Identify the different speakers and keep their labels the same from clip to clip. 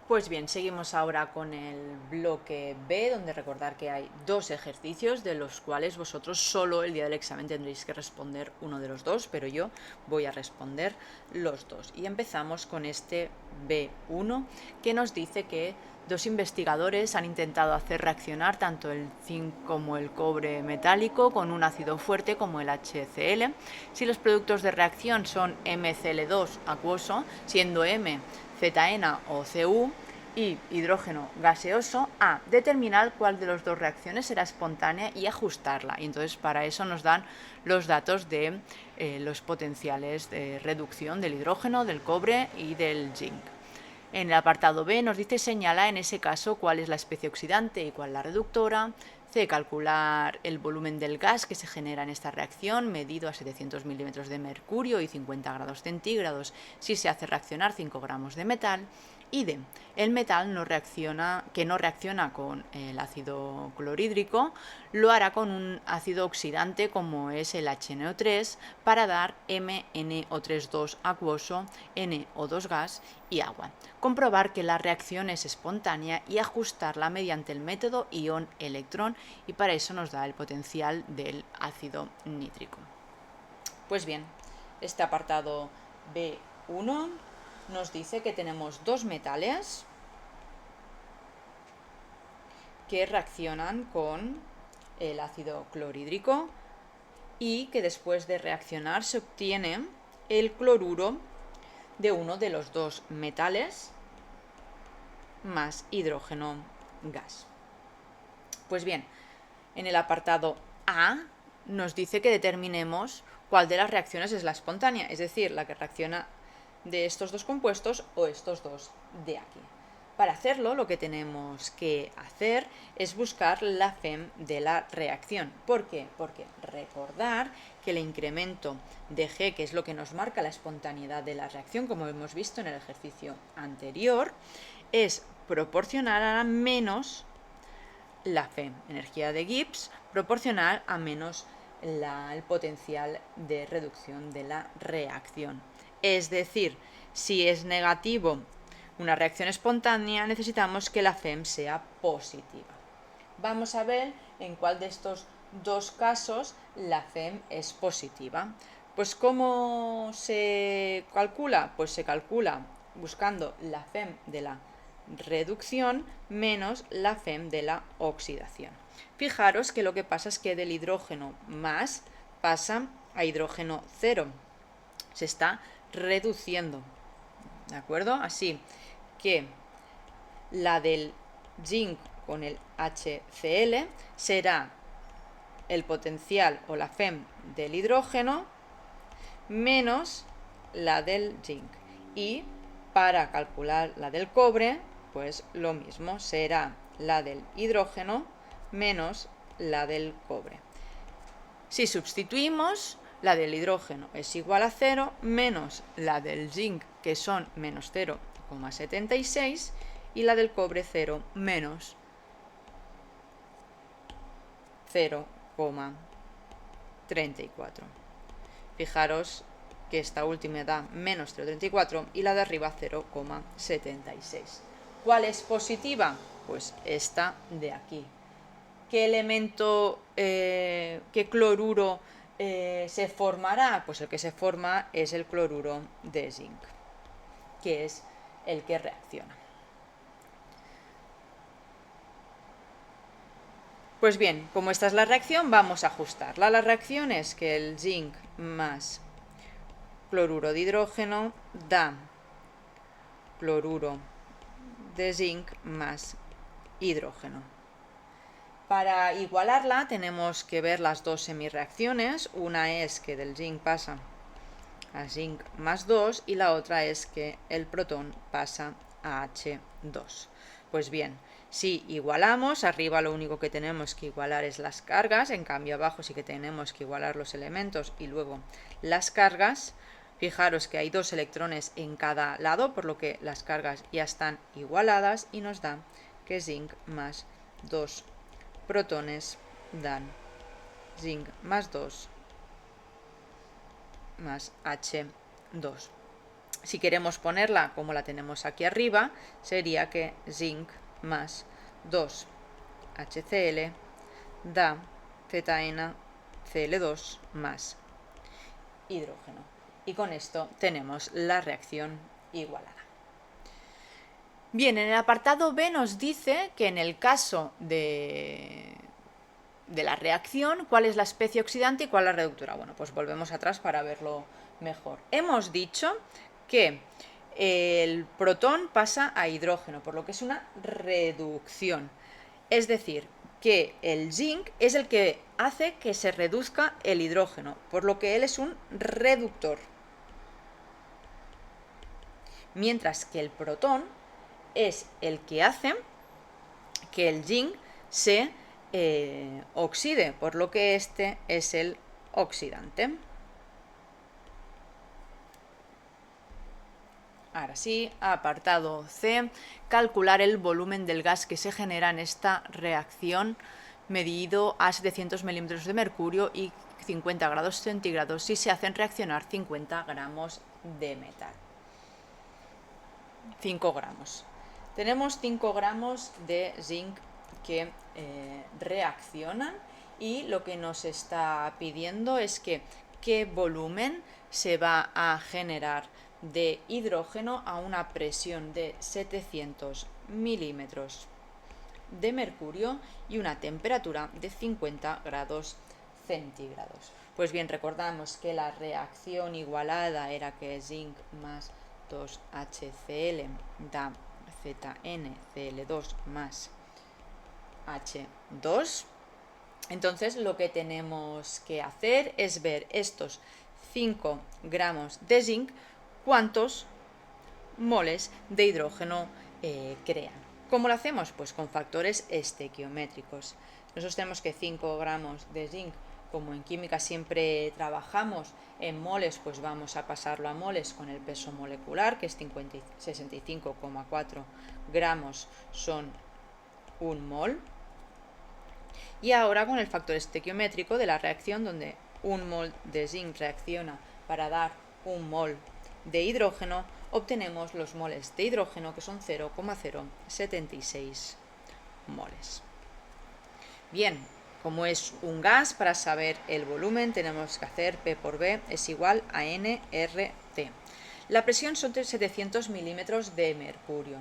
Speaker 1: Pues bien, seguimos ahora con el bloque B, donde recordar que hay dos ejercicios, de los cuales vosotros solo el día del examen tendréis que responder uno de los dos, pero yo voy a responder los dos. Y empezamos con este B1, que nos dice que dos investigadores han intentado hacer reaccionar tanto el zinc como el cobre metálico con un ácido fuerte como el HCl. Si los productos de reacción son MCl2 acuoso, siendo M ZN o Cu, y hidrógeno gaseoso, A, determinar cuál de las dos reacciones será espontánea y ajustarla. Y entonces para eso nos dan los datos de los potenciales de reducción del hidrógeno, del cobre y del zinc. En el apartado B nos dice señala en ese caso cuál es la especie oxidante y cuál la reductora. C, calcular el volumen del gas que se genera en esta reacción, medido a 700 milímetros de mercurio y 50 grados centígrados si se hace reaccionar 5 gramos de metal. Y D, el metal que no reacciona con el ácido clorhídrico, lo hará con un ácido oxidante como es el HNO3 para dar MnO3 acuoso, NO2 gas y agua. Comprobar que la reacción es espontánea y ajustarla mediante el método ion-electrón, y para eso nos da el potencial del ácido nítrico. Pues bien, este apartado B1 nos dice que tenemos dos metales que reaccionan con el ácido clorhídrico y que después de reaccionar se obtiene el cloruro de uno de los dos metales más hidrógeno gas. Pues bien, en el apartado A nos dice que determinemos cuál de las reacciones es la espontánea, es decir, la que reacciona de estos dos compuestos o estos dos de aquí. Para hacerlo, lo que tenemos que hacer es buscar la FEM de la reacción. ¿Por qué? Porque recordar que el incremento de G, que es lo que nos marca la espontaneidad de la reacción, como hemos visto en el ejercicio anterior, es proporcional a menos la FEM, energía de Gibbs, proporcional a menos el potencial de reducción de la reacción. Es decir, si es negativo una reacción espontánea, necesitamos que la FEM sea positiva. Vamos a ver en cuál de estos dos casos la FEM es positiva. Pues ¿cómo se calcula? Pues se calcula buscando la FEM de la reducción menos la FEM de la oxidación. Fijaros que lo que pasa es que del hidrógeno más pasa a hidrógeno cero. Se está reduciendo. ¿De acuerdo? Así que la del zinc con el HCl será el potencial o la FEM del hidrógeno menos la del zinc. Y para calcular la del cobre, pues lo mismo, será la del hidrógeno menos la del cobre. Si sustituimos, la del hidrógeno es igual a 0 menos la del zinc, que son menos 0,76, y la del cobre 0 menos 0,34. Fijaros que esta última da menos 0,34 y la de arriba 0,76. ¿Cuál es positiva? Pues esta de aquí. ¿Qué elemento, qué cloruro se formará? Pues el que se forma es el cloruro de zinc, que es el que reacciona. Pues bien, como esta es la reacción, vamos a ajustarla. La reacción es que el zinc más cloruro de hidrógeno da cloruro de zinc más hidrógeno. Para igualarla tenemos que ver las dos semireacciones. Una es que del zinc pasa a zinc más 2 y la otra es que el protón pasa a H2. Pues bien, si igualamos, arriba lo único que tenemos que igualar es las cargas, en cambio abajo sí que tenemos que igualar los elementos y luego las cargas. Fijaros que hay dos electrones en cada lado, por lo que las cargas ya están igualadas y nos da que zinc más 2 protones dan zinc más 2 más H2. Si queremos ponerla como la tenemos aquí arriba, sería que zinc más 2HCl da ZnCl2 más hidrógeno. Y con esto tenemos la reacción igualada. Bien, en el apartado B nos dice que en el caso de la reacción, cuál es la especie oxidante y cuál la reductora. Bueno, pues volvemos atrás para verlo mejor. Hemos dicho que el protón pasa a hidrógeno, por lo que es una reducción. Es decir, que el zinc es el que hace que se reduzca el hidrógeno, por lo que él es un reductor. Mientras que el protón es el que hace que el zinc se oxide, por lo que este es el oxidante. Ahora sí, apartado C, calcular el volumen del gas que se genera en esta reacción medido a 700 milímetros de mercurio y 50 grados centígrados si se hacen reaccionar 50 gramos de metal. 5 gramos. Tenemos 5 gramos de zinc que reaccionan y lo que nos está pidiendo es que qué volumen se va a generar de hidrógeno a una presión de 700 milímetros de mercurio y una temperatura de 50 grados centígrados. Pues bien, recordamos que la reacción igualada era que zinc más 2HCl da ZnCl2 más H2. Entonces lo que tenemos que hacer es ver estos 5 gramos de zinc, cuántos moles de hidrógeno crean. ¿Cómo lo hacemos? Pues con factores estequiométricos. Nosotros tenemos que 5 gramos de zinc, como en química siempre trabajamos en moles, pues vamos a pasarlo a moles con el peso molecular, que es 65,4 gramos son un mol. Y ahora con el factor estequiométrico de la reacción, donde un mol de zinc reacciona para dar un mol de hidrógeno, obtenemos los moles de hidrógeno, que son 0,076 moles. Bien, como es un gas, para saber el volumen tenemos que hacer P por B es igual a nRT. La presión son 700 milímetros de mercurio.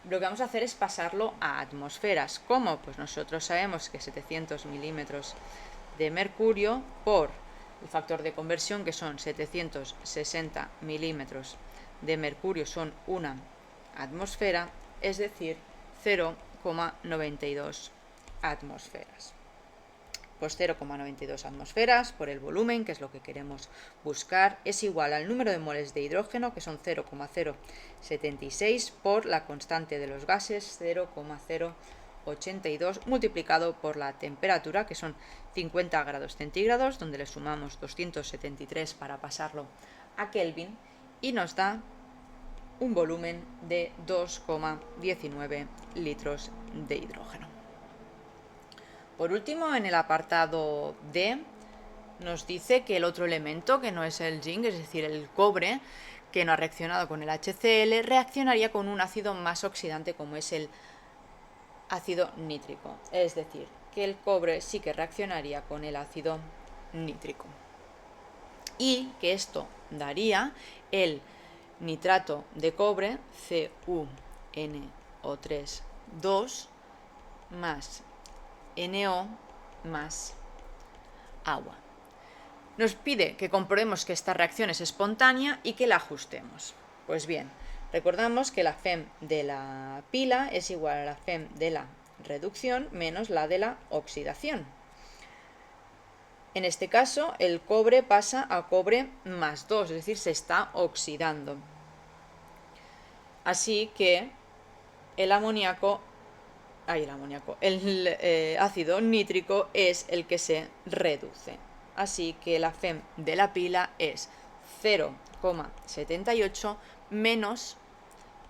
Speaker 1: Lo que vamos a hacer es pasarlo a atmosferas. ¿Cómo? Pues nosotros sabemos que 700 milímetros de mercurio por el factor de conversión, que son 760 milímetros de mercurio, son una atmosfera, es decir, 0,92 atmosferas. Pues 0,92 atmosferas por el volumen, que es lo que queremos buscar, es igual al número de moles de hidrógeno, que son 0,076, por la constante de los gases, 0,082, multiplicado por la temperatura, que son 50 grados centígrados, donde le sumamos 273 para pasarlo a Kelvin, y nos da un volumen de 2,19 litros de hidrógeno. Por último, en el apartado D, nos dice que el otro elemento, que no es el zinc, es decir, el cobre, que no ha reaccionado con el HCl, reaccionaría con un ácido más oxidante como es el ácido nítrico. Es decir, que el cobre sí que reaccionaría con el ácido nítrico. Y que esto daría el nitrato de cobre, CuNO3 más NO más agua. Nos pide que comprobemos que esta reacción es espontánea y que la ajustemos. Pues bien, recordamos que la FEM de la pila es igual a la FEM de la reducción menos la de la oxidación. En este caso, el cobre pasa a cobre más 2, es decir, se está oxidando. Así que el ácido nítrico es el que se reduce. Así que la FEM de la pila es 0,78 menos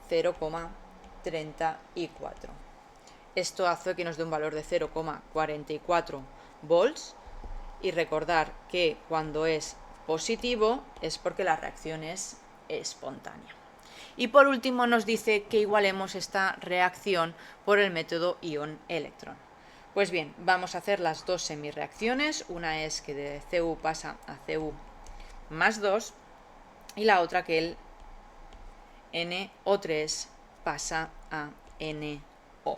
Speaker 1: 0,34. Esto hace que nos dé un valor de 0,44 volts. Y recordar que cuando es positivo es porque la reacción es espontánea. Y por último nos dice que igualemos esta reacción por el método ion-electrón. Pues bien, vamos a hacer las dos semirreacciones. Una es que de Cu pasa a Cu más 2 y la otra que el NO3 pasa a NO.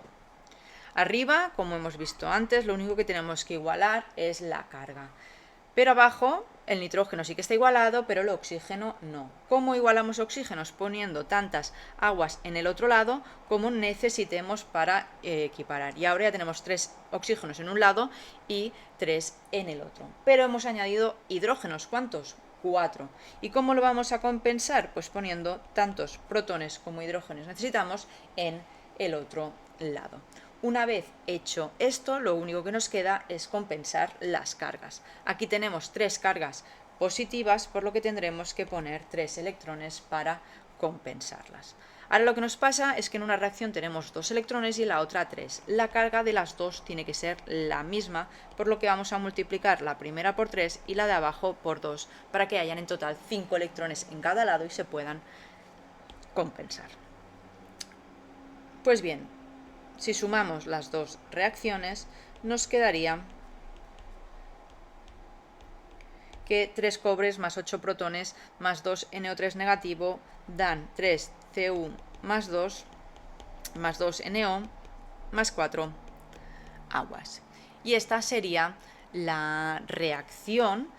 Speaker 1: Arriba, como hemos visto antes, lo único que tenemos que igualar es la carga. Pero abajo el nitrógeno sí que está igualado, pero el oxígeno no. ¿Cómo igualamos oxígenos? Poniendo tantas aguas en el otro lado como necesitemos para equiparar. Y ahora ya tenemos 3 oxígenos en un lado y 3 en el otro. Pero hemos añadido hidrógenos. ¿Cuántos? 4. ¿Y cómo lo vamos a compensar? Pues poniendo tantos protones como hidrógenos necesitamos en el otro lado. Una vez hecho esto, lo único que nos queda es compensar las cargas. Aquí tenemos 3 cargas positivas, por lo que tendremos que poner 3 electrones para compensarlas. Ahora lo que nos pasa es que en una reacción tenemos 2 electrones y en la otra 3. La carga de las dos tiene que ser la misma, por lo que vamos a multiplicar la primera por 3 y la de abajo por 2, para que hayan en total 5 electrones en cada lado y se puedan compensar. Pues bien, si sumamos las dos reacciones, nos quedaría que 3 cobres más 8 protones más 2 NO3 negativo dan 3 Cu más 2 NO más 4 aguas. Y esta sería la reacción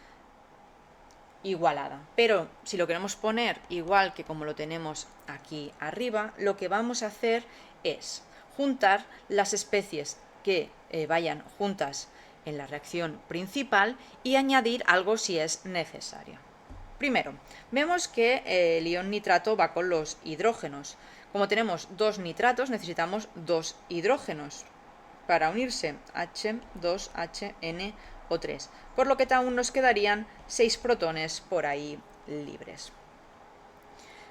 Speaker 1: igualada. Pero si lo queremos poner igual que como lo tenemos aquí arriba, lo que vamos a hacer es juntar las especies que vayan juntas en la reacción principal y añadir algo si es necesario. Primero, vemos que el ion nitrato va con los hidrógenos. Como tenemos 2 nitratos, necesitamos 2 hidrógenos para unirse, H2HNO3, por lo que aún nos quedarían 6 protones por ahí libres.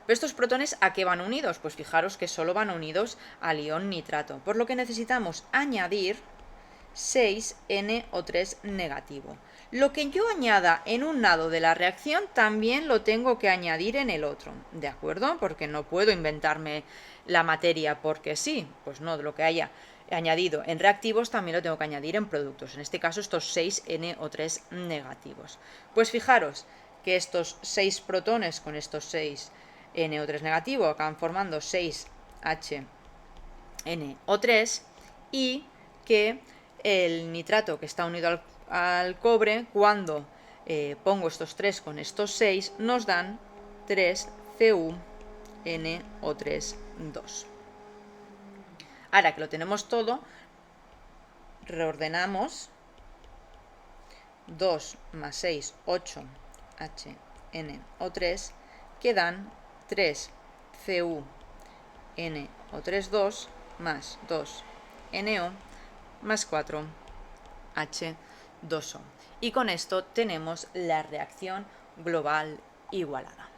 Speaker 1: ¿Pero estos protones a qué van unidos? Pues fijaros que solo van unidos al ion nitrato, por lo que necesitamos añadir 6 NO3 negativo. Lo que yo añada en un lado de la reacción también lo tengo que añadir en el otro, ¿de acuerdo? Porque no puedo inventarme la materia porque sí, pues no, lo que haya añadido en reactivos también lo tengo que añadir en productos, en este caso estos 6 NO3 negativos. Pues fijaros que estos 6 protones con estos 6 NO3 negativo acaban formando 6HNO3 y que el nitrato que está unido al cobre, cuando pongo estos 3 con estos 6, nos dan 3 CuNO3 2. Ahora que lo tenemos todo, reordenamos 2 más 6, 8 HNO3, que dan 3 CuNO3 2 más 2 NO más 4 H2O. Y con esto tenemos la reacción global igualada.